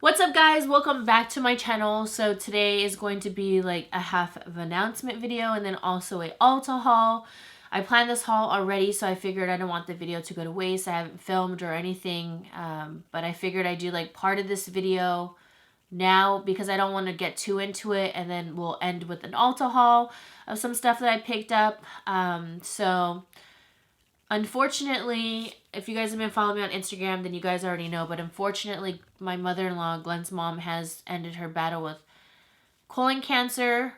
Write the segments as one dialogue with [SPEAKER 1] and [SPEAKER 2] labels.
[SPEAKER 1] What's up guys, welcome back to my channel. So today is going to be like a half of announcement video and then also a Ulta haul. I planned this haul already, so I figured I don't want the video to go to waste. I haven't filmed or anything, but I figured I'd do like part of this video now because I don't want to get too into it, and then we'll end with an Ulta haul of some stuff that I picked up. So unfortunately, if you guys have been following me on Instagram, then you guys already know, but unfortunately, my mother-in-law, Glenn's mom, has ended her battle with colon cancer.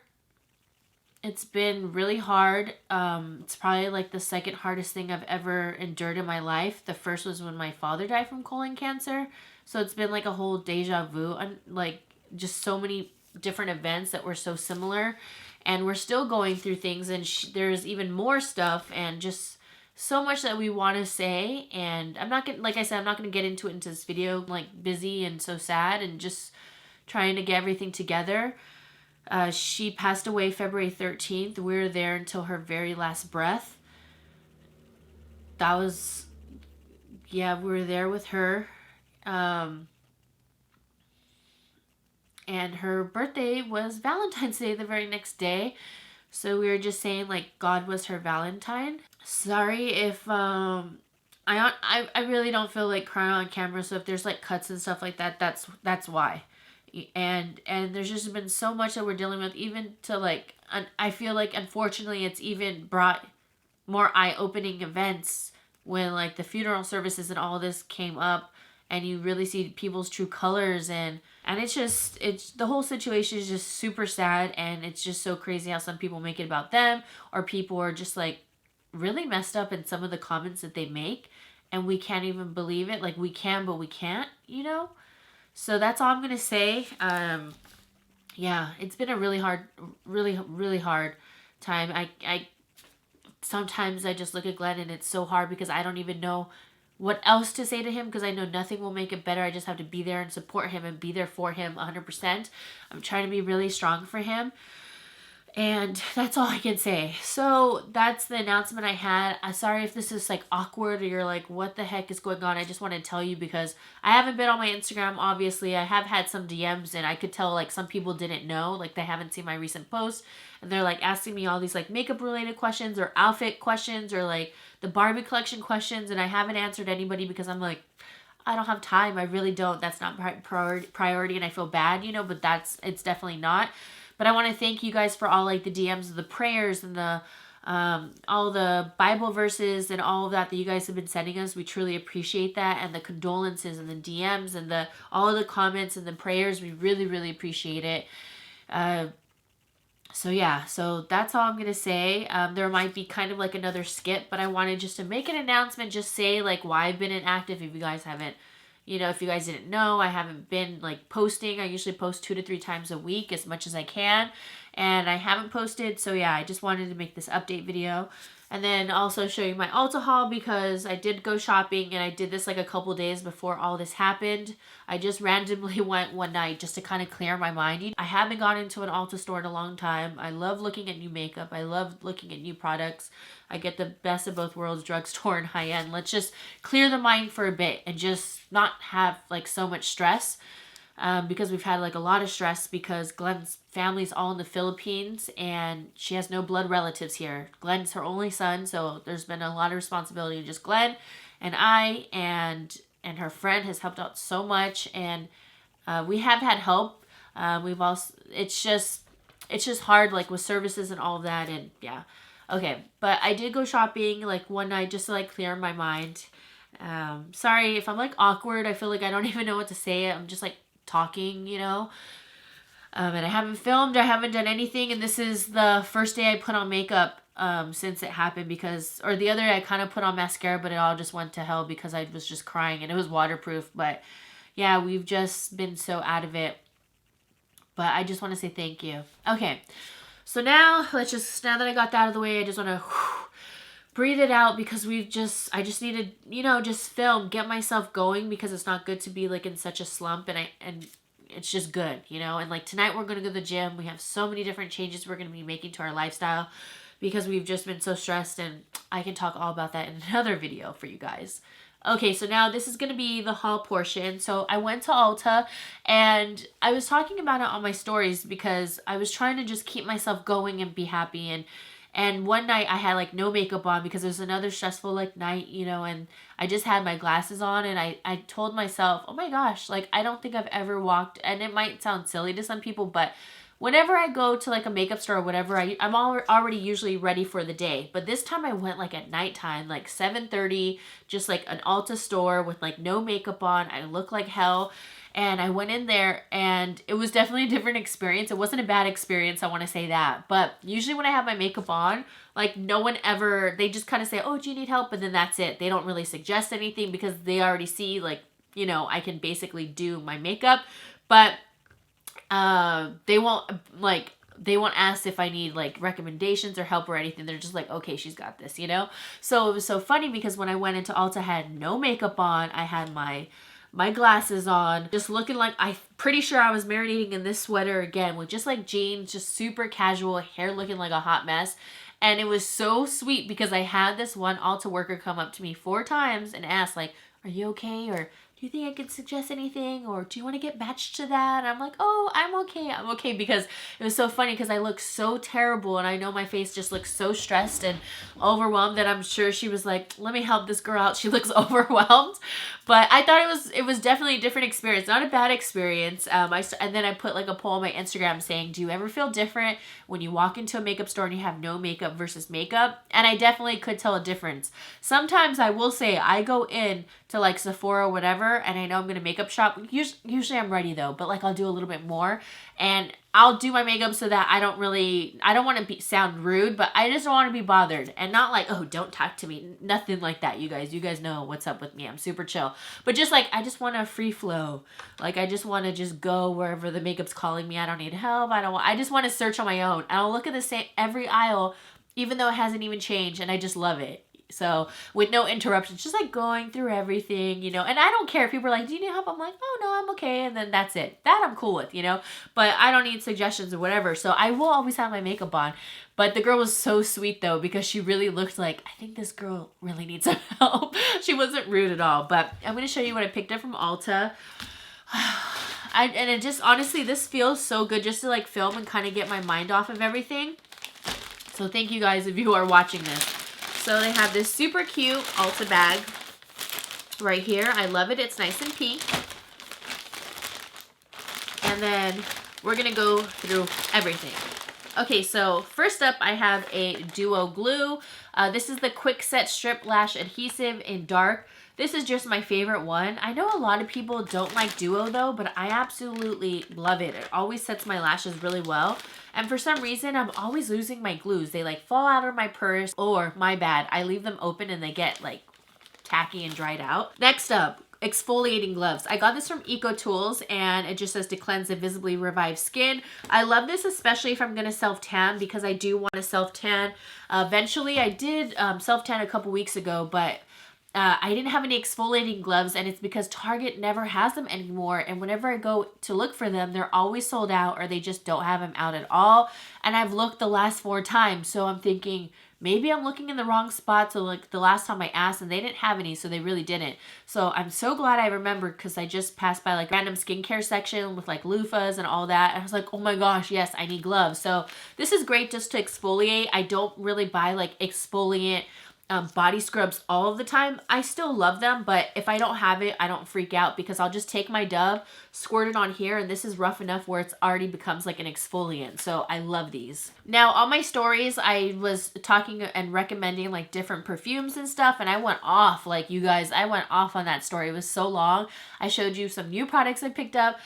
[SPEAKER 1] It's been really hard. It's probably like the second hardest thing I've ever endured in my life. The first was when my father died from colon cancer. So it's been like a whole deja vu, and like just so many different events that were so similar. And we're still going through things, and there's even more stuff, and just so much that we want to say. And I'm not gonna, like I said, I'm not gonna get into it into this video. I'm like busy and so sad and just trying to get everything together. She passed away February 13th. We were there until her very last breath. That was, yeah, we were there with her. And her birthday was Valentine's Day the very next day. So we were just saying like God was her Valentine. Sorry if I really don't feel like crying on camera, so if there's like cuts and stuff like that, that's why. And there's just been so much that we're dealing with, even to like I feel like unfortunately it's even brought more eye-opening events when like the funeral services and all this came up, and you really see people's true colors, and it's the whole situation is just super sad, and it's just so crazy how some people make it about them, or people are just like really messed up in some of the comments that they make, and we can't even believe it. Like we can, but we can't, you know? So that's all I'm going to say. Yeah, it's been a really hard, really hard time. I sometimes I just look at Glenn and it's so hard because I don't even know what else to say to him, because I know nothing will make it better. I just have to be there and support him and be there for him 100%. I'm trying to be really strong for him. And that's all I can say. So that's the announcement I had. I'm sorry if this is like awkward or you're like, what the heck is going on? I just want to tell you because I haven't been on my Instagram, obviously. I have had some DMs, and I could tell like some people didn't know. Like they haven't seen my recent post, and they're like asking me all these like makeup related questions or outfit questions or like the Barbie collection questions. And I haven't answered anybody because I'm like, I don't have time. I really don't. That's not priority, and I feel bad, you know, but it's definitely not. But I want to thank you guys for all like the DMs, the prayers, and the all the Bible verses and all of that you guys have been sending us. We truly appreciate that, and the condolences and the DMs and the all of the comments and the prayers. We really appreciate it. So yeah, so that's all I'm gonna say. There might be kind of like another skip, but I wanted just to make an announcement, just say like why I've been inactive. If you guys haven't, you know, if you guys didn't know, I haven't been like posting. I usually post 2 to 3 times a week as much as I can, and I haven't posted. So yeah, I just wanted to make this update video. And then also show you my Ulta haul, because I did go shopping, and I did this like a couple days before all this happened. I just randomly went one night just to kind of clear my mind. I haven't gone into an Ulta store in a long time. I love looking at new makeup. I love looking at new products. I get the best of both worlds, drugstore and high-end. Let's just clear the mind for a bit and just not have like so much stress. Because we've had like a lot of stress because Glenn's family's all in the Philippines, and she has no blood relatives here. Glenn's her only son, so there's been a lot of responsibility to just Glenn and I, and her friend has helped out so much, and we have had help. We've also it's just hard like with services and all of that, and yeah. Okay, but I did go shopping like one night just to like clear my mind. Sorry if I'm like awkward. I feel like I don't even know what to say. I'm just like talking, you know. And I haven't filmed, I haven't done anything, and this is the first day I put on makeup since it happened, because, or the other day I kind of put on mascara, but it all just went to hell because I was just crying, and it was waterproof. But yeah, we've just been so out of it. But I just want to say thank you. Okay, so now now that I got that out of the way, I just want to breathe it out, because I just need to, you know, just film, get myself going, because it's not good to be like in such a slump, and it's just good, you know. And like tonight we're going to go to the gym. We have so many different changes we're going to be making to our lifestyle because we've just been so stressed, and I can talk all about that in another video for you guys. Okay, so now this is going to be the haul portion. So I went to Ulta and I was talking about it on my stories because I was trying to just keep myself going and be happy. And one night I had like no makeup on because it was another stressful like night, you know, and I just had my glasses on and I told myself, oh my gosh, like I don't think I've ever walked, and it might sound silly to some people, but whenever I go to like a makeup store or whatever, I'm already usually ready for the day. But this time I went like at nighttime, like 7:30, just like an Ulta store with like no makeup on. I look like hell. And I went in there and it was definitely a different experience. It wasn't a bad experience, I want to say that. But usually when I have my makeup on, like no one ever, they just kind of say, oh, do you need help? And then that's it. They don't really suggest anything because they already see like, you know, I can basically do my makeup. But they won't ask if I need like recommendations or help or anything. They're just like, okay, she's got this, you know? So it was so funny because when I went into Ulta, I had no makeup on. I had my glasses on, just looking like, I'm pretty sure I was marinating in this sweater again with just like jeans, just super casual, hair looking like a hot mess. And it was so sweet because I had this one Ulta worker come up to me 4 times and ask like, are you okay? Or do you think I could suggest anything? Or do you want to get matched to that? And I'm like, oh, I'm okay. Because it was so funny because I look so terrible and I know my face just looks so stressed and overwhelmed that I'm sure she was like, let me help this girl out. She looks overwhelmed. But I thought it was definitely a different experience, not a bad experience. And then I put like a poll on my Instagram saying, do you ever feel different when you walk into a makeup store and you have no makeup versus makeup? And I definitely could tell a difference. Sometimes I will say I go in to like Sephora or whatever and I know I'm gonna makeup shop. Usually I'm ready though, but like I'll do a little bit more and I'll do my makeup so that I don't want to sound rude, but I just don't want to be bothered. And not like, oh, don't talk to me. Nothing like that, you guys. You guys know what's up with me. I'm super chill. But just like, I just want a free flow. Like, I just want to just go wherever the makeup's calling me. I don't need help. I just want to search on my own. And I'll look at the same, every aisle, even though it hasn't even changed. And I just love it. So with no interruptions, just like going through everything, you know, and I don't care if people are like, do you need help? I'm like, oh no, I'm okay. And then that's it. That I'm cool with, you know, but I don't need suggestions or whatever. So I will always have my makeup on. But the girl was so sweet though, because she really looked like, I think this girl really needs some help. She wasn't rude at all, but I'm going to show you what I picked up from Ulta. And it just, honestly, this feels so good just to like film and kind of get my mind off of everything. So thank you guys if you are watching this. So they have this super cute Ulta bag right here. I love it. It's nice and pink. And then we're going to go through everything. Okay, so first up I have a Duo Glue. This is the Quick Set Strip Lash Adhesive in dark. This is just my favorite one. I know a lot of people don't like Duo though, but I absolutely love it. It always sets my lashes really well. And for some reason, I'm always losing my glues. They like fall out of my purse, or my bad, I leave them open and they get like tacky and dried out. Next up, exfoliating gloves. I got this from Ecotools and it just says to cleanse and visibly revive skin. I love this, especially if I'm going to self-tan, because I do want to self-tan. Eventually, I did self-tan a couple weeks ago, but I didn't have any exfoliating gloves, and it's because Target never has them anymore, and whenever I go to look for them, they're always sold out or they just don't have them out at all. And I've looked the last 4 times, so I'm thinking maybe I'm looking in the wrong spot. So like the last time I asked and they didn't have any, so they really didn't. So I'm so glad I remembered, because I just passed by like random skincare section with like loofahs and all that, and I was like, oh my gosh, yes, I need gloves. So this is great just to exfoliate. I don't really buy like exfoliant body scrubs all of the time. I still love them, but if I don't have it, I don't freak out, because I'll just take my Dove, squirt it on here, and this is rough enough where it's already becomes like an exfoliant. So I love these. Now on my stories, I was talking and recommending like different perfumes and stuff, and I went off, like you guys, I went off on that story. It was so long. I showed you some new products I picked up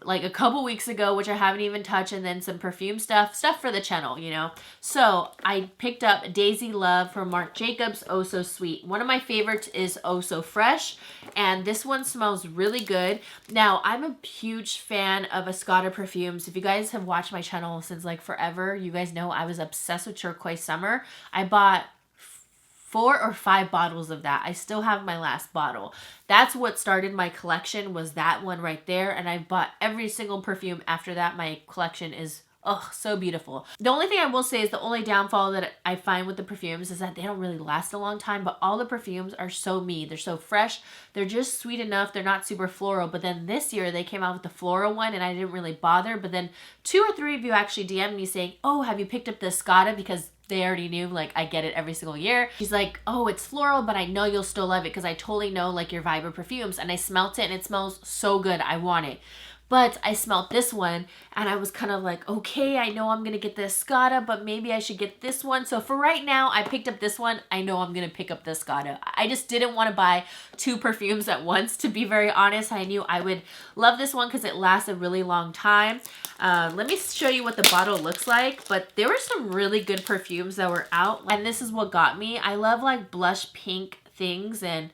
[SPEAKER 1] like a couple weeks ago, which I haven't even touched, and then some perfume stuff for the channel, you know. So I picked up Daisy Love from Marc Jacobs, Oh So Sweet. One of my favorites is Oh So Fresh, and this one smells really good. Now, I'm a huge fan of Escada perfumes. If you guys have watched my channel since like forever, you guys know I was obsessed with Turquoise Summer. I bought 4 or 5 bottles of that. I still have my last bottle. That's what started my collection, was that one right there. And I bought every single perfume after that. My collection is Oh, so beautiful. The only thing I will say is the only downfall that I find with the perfumes is that they don't really last a long time, but all the perfumes are so me. They're so fresh. They're just sweet enough. They're not super floral. But then this year they came out with the floral one and I didn't really bother. But then 2 or 3 of you actually DM'd me saying, oh, have you picked up the Escada? Because they already knew, like, I get it every single year. She's like, oh, it's floral, but I know you'll still love it because I totally know, like, your vibe of perfumes. And I smelt it and it smells so good. I want it. But I smelled this one and I was kind of like, okay, I know I'm going to get the Escada, but maybe I should get this one. So for right now, I picked up this one. I know I'm going to pick up the Escada. I just didn't want to buy 2 perfumes at once, to be very honest. I knew I would love this one because it lasts a really long time. Let me show you what the bottle looks like. But there were some really good perfumes that were out. And this is what got me. I love like blush pink things, and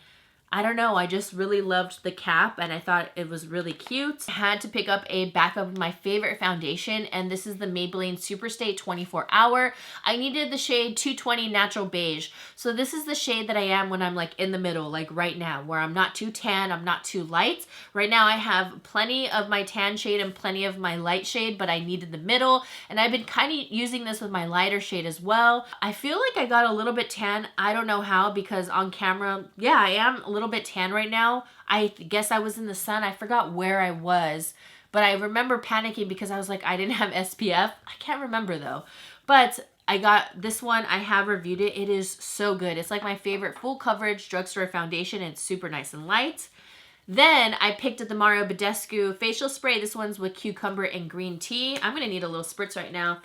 [SPEAKER 1] I don't know, I just really loved the cap and I thought it was really cute. I had to pick up a backup of my favorite foundation, and this is the Maybelline Superstay 24 Hour. I needed the shade 220 Natural Beige. So this is the shade that I am when I'm like in the middle, like right now, where I'm not too tan, I'm not too light. Right now I have plenty of my tan shade and plenty of my light shade, but I needed the middle. And I've been kind of using this with my lighter shade as well. I feel like I got a little bit tan. I don't know how, because on camera, yeah, I am a little bit tan right now. I guess I was in the sun. I forgot where I was, but I remember panicking because I was like, I didn't have SPF. I can't remember though, but I got this one. I have reviewed it. It is so good. It's like my favorite full coverage drugstore foundation. It's super nice and light. Then I picked up the Mario Badescu facial spray. This one's with cucumber and green tea. I'm gonna need a little spritz right now.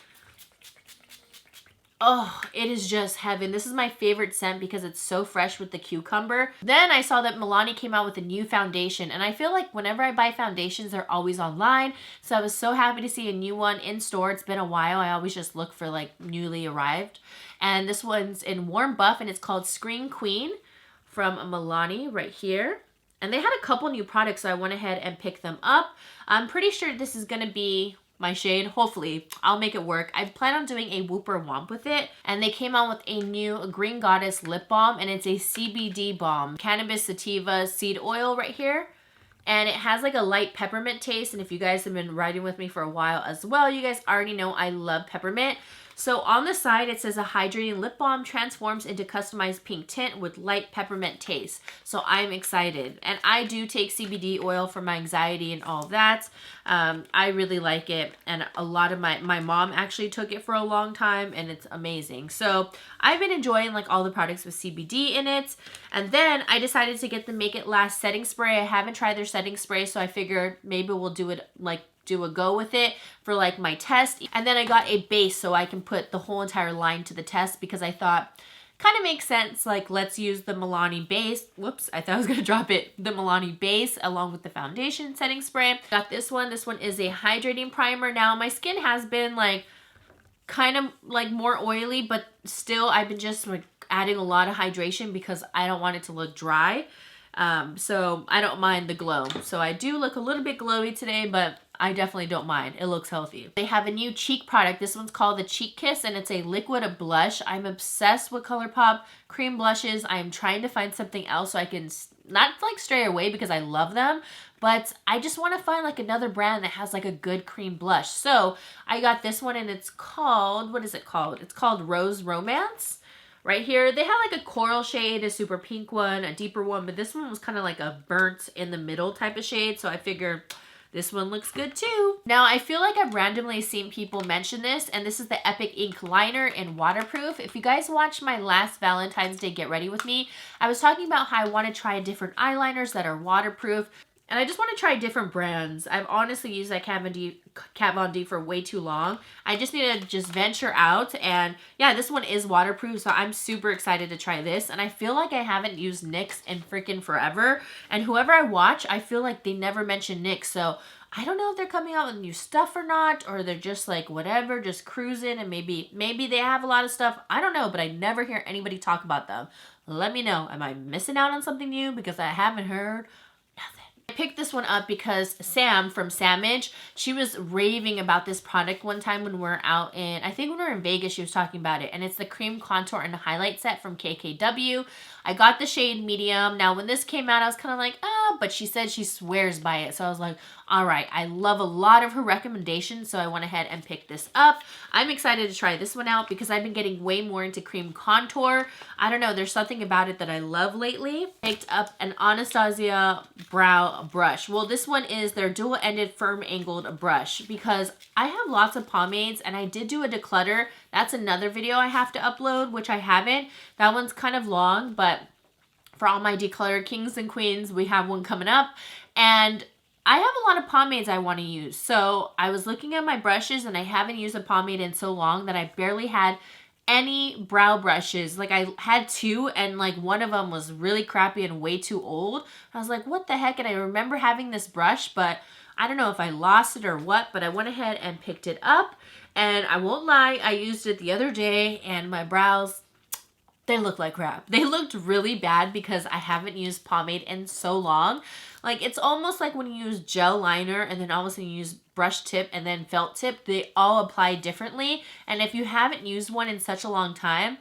[SPEAKER 1] Oh, it is just heaven. This is my favorite scent because it's so fresh with the cucumber. Then I saw that Milani came out with a new foundation, and I feel like whenever I buy foundations, they're always online. So I was so happy to see a new one in store. It's been a while. I always just look for like newly arrived. And this one's in Warm Buff, and it's called Screen Queen from Milani right here. And they had a couple new products, so I went ahead and picked them up. I'm pretty sure this is going to be my shade. Hopefully I'll make it work. I plan on doing a Whooper Womp with it, and they came out with a new Green Goddess lip balm, and it's a CBD balm, cannabis sativa seed oil right here, and it has like a light peppermint taste. And if you guys have been riding with me for a while as well, you guys already know I love peppermint. So on the side, it says a hydrating lip balm transforms into customized pink tint with light peppermint taste. So I'm excited. And I do take CBD oil for my anxiety and all that. I really like it. And a lot of my mom actually took it for a long time, and it's amazing. So I've been enjoying like all the products with CBD in it. And then I decided to get the Make It Last setting spray. I haven't tried their setting spray, so I figured maybe we'll do it like do a go with it for like my test. And then I got a base so I can put the whole entire line to the test, because I thought kind of makes sense, like let's use the Milani base. Whoops, I thought I was gonna drop it. The Milani base along with the foundation setting spray. Got this one. This one is a hydrating primer. Now my skin has been like kind of like more oily, but still I've been just like adding a lot of hydration because I don't want it to look dry. So I don't mind the glow. So I do look a little bit glowy today, but I definitely don't mind. It looks healthy. They have a new cheek product. This one's called the Cheek Kiss, and it's a liquid blush. I'm obsessed with ColourPop cream blushes. I'm trying to find something else so I can not like stray away, because I love them, but I just want to find like another brand that has like a good cream blush. So I got this one, and it's called, what is it called? It's called Rose Romance. Right here, they have like a coral shade, a super pink one, a deeper one, but this one was kind of like a burnt in the middle type of shade, so I figured this one looks good too. Now, I feel like I've randomly seen people mention this, and this is the Epic Ink Liner in Waterproof. If you guys watched my last Valentine's Day Get Ready With Me, I was talking about how I want to try different eyeliners that are waterproof. And I just want to try different brands. I've honestly used that Kat Von D for way too long. I just need to just venture out. And yeah, this one is waterproof, so I'm super excited to try this. And I feel like I haven't used NYX in freaking forever. And whoever I watch, I feel like they never mention NYX. So I don't know if they're coming out with new stuff or not, or they're just like whatever, just cruising, and maybe they have a lot of stuff. I don't know, but I never hear anybody talk about them. Let me know. Am I missing out on something new? Because I haven't heard nothing. I picked this one up because Sam from Samage, she was raving about this product one time when we were out in, I think when we were in Vegas, she was talking about it. And it's the Cream Contour and Highlight Set from KKW. I got the shade medium. Now, when this came out, I was kind of like, but she said she swears by it. So I was like, all right, I love a lot of her recommendations, so I went ahead and picked this up. I'm excited to try this one out because I've been getting way more into cream contour. I don't know, there's something about it that I love lately. Picked up an Anastasia brow brush. Well, this one is their dual-ended firm angled brush because I have lots of pomades and I did do a declutter. That's another video I have to upload, which I haven't. That one's kind of long, but for all my declutter kings and queens, we have one coming up. And I have a lot of pomades I want to use. So I was looking at my brushes and I haven't used a pomade in so long that I barely had any brow brushes. Like I had two and like one of them was really crappy and way too old. I was like, what the heck? And I remember having this brush, but I don't know if I lost it or what, but I went ahead and picked it up. And I won't lie, I used it the other day and my brows, they look like crap. They looked really bad because I haven't used pomade in so long. Like it's almost like when you use gel liner and then all of a sudden you use brush tip and then felt tip, they all apply differently. And if you haven't used one in such a long time,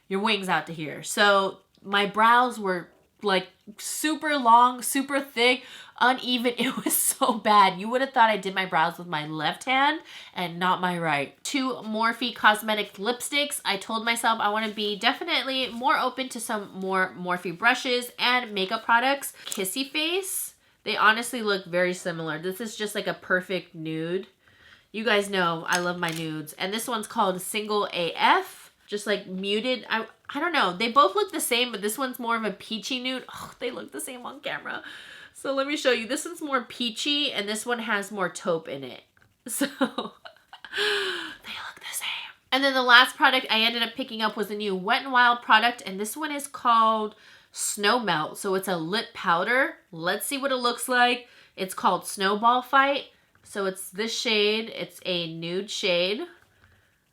[SPEAKER 1] your wing's out to here. So my brows were like super long, super thick, uneven. It was so bad. You would have thought I did my brows with my left hand and not my right. 2 Morphe cosmetic lipsticks. I told myself I want to be definitely more open to some more Morphe brushes and makeup products. Kissy Face. They honestly look very similar. This is just like a perfect nude. You guys know I love my nudes. And this one's called Single AF. Just like muted. I don't know. They both look the same, but this one's more of a peachy nude. Oh, they look the same on camera. So let me show you. This one's more peachy and this one has more taupe in it. So they look the same. And then the last product I ended up picking up was a new Wet n Wild product. And this one is called Snow Melt. So it's a lip powder. Let's see what it looks like. It's called Snowball Fight. So it's this shade. It's a nude shade.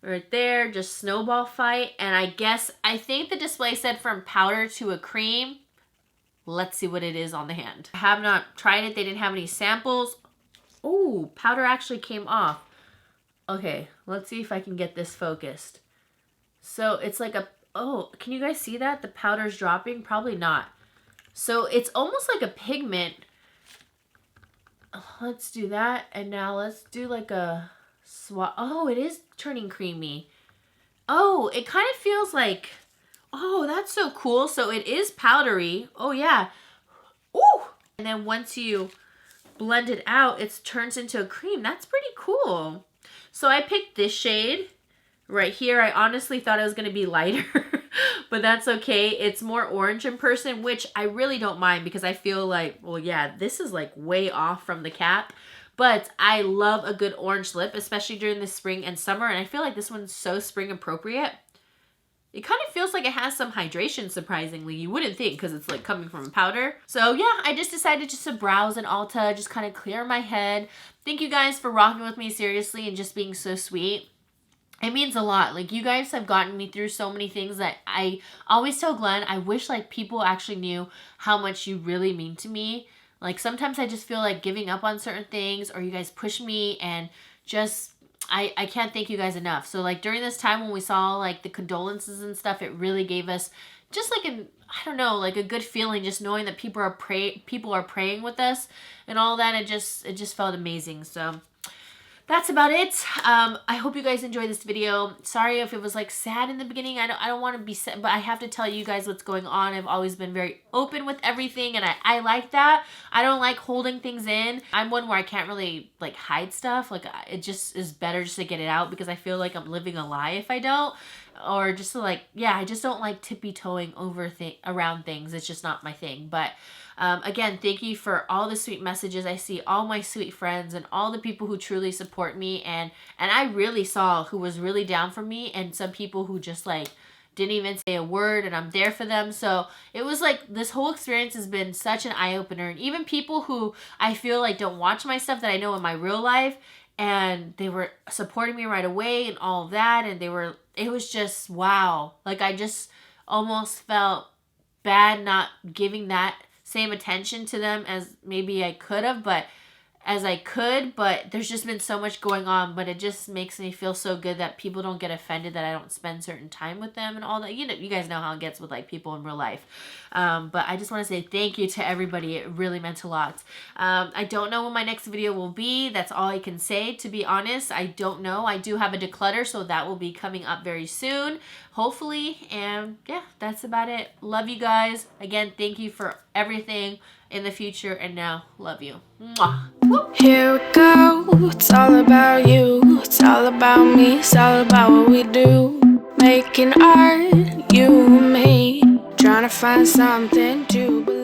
[SPEAKER 1] Right there, just Snowball Fight. And I think the display said from powder to a cream. Let's see what it is on the hand. I have not tried it. They didn't have any samples. Oh, powder actually came off. Okay, let's see if I can get this focused. So it's like a, oh, can you guys see that? The powder's dropping? Probably not. So it's almost like a pigment. Let's do that. And now let's do like a swap. Oh, it is turning creamy. Oh, it kind of feels like, oh, that's so cool. So it is powdery. Oh yeah. Ooh. And then once you blend it out, it turns into a cream. That's pretty cool. So I picked this shade right here. I honestly thought it was going to be lighter, but that's okay. It's more orange in person, which I really don't mind because I feel like, well, yeah, this is like way off from the cap. But I love a good orange lip, especially during the spring and summer. And I feel like this one's so spring appropriate. It kind of feels like it has some hydration, surprisingly. You wouldn't think because it's like coming from powder. So yeah, I just decided just to browse in Ulta, just kind of clear my head. Thank you guys for rocking with me seriously and just being so sweet. It means a lot. Like, you guys have gotten me through so many things that I always tell Glenn, I wish like people actually knew how much you really mean to me. Like, sometimes I just feel like giving up on certain things, or you guys push me, and just, I can't thank you guys enough. So, like, during this time when we saw, like, the condolences and stuff, it really gave us just, like, I don't know, like, a good feeling just knowing that people are praying with us and all that. It just felt amazing. So that's about it. I hope you guys enjoyed this video. Sorry if it was like sad in the beginning. I don't want to be sad, but I have to tell you guys what's going on. I've always been very open with everything, and I like that. I don't like holding things in. I'm one where I can't really like hide stuff. Like, it just is better just to get it out because I feel like I'm living a lie if I don't. Or just to like, yeah, I just don't like tippy-toeing around things. It's just not my thing. But again, thank you for all the sweet messages. I see all my sweet friends and all the people who truly support me. And I really saw who was really down for me, and some people who just like didn't even say a word, and I'm there for them. So it was like, this whole experience has been such an eye-opener. And even people who I feel like don't watch my stuff that I know in my real life, and they were supporting me right away and all of that. And it was just, wow. Like, I just almost felt bad not giving that same attention to them as maybe I could have, but as I could, but there's just been so much going on. But it just makes me feel so good that people don't get offended that I don't spend certain time with them and all that. You know, you guys know how it gets with like people in real life. But I just want to say thank you to everybody. It really meant a lot. I don't know when my next video will be. That's all I can say, to be honest. I don't know. I do have a declutter, so that will be coming up very soon, hopefully. And yeah, that's about it. Love you guys. Again, thank you for everything in the future, and now love you. Mwah. Woo.
[SPEAKER 2] Here we go. It's all about you. It's all about me. It's all about what we do. Making art, you and me. Trying to find something to believe.